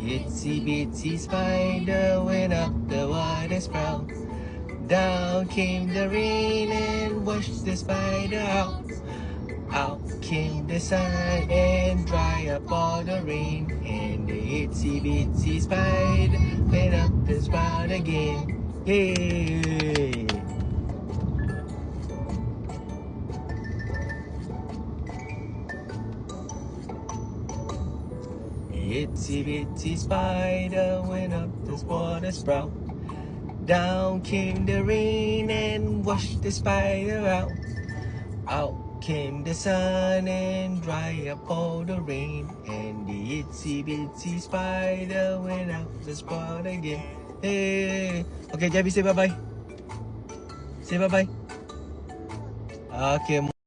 Itsy bitsy spider went up the water spout. Down came the rain and washed the spider out. Out came the sun and dry up all the rain. And the itsy bitsy spider went up the spout again. Yay! Itsy bitsy spider went up the water spout. Down came the rain and washed the spider out. Out came the sun and dry up all the rain. And the itsy bitsy spider went out the spout again. Hey. Okay, Javi, say bye-bye. Say bye-bye. Okay.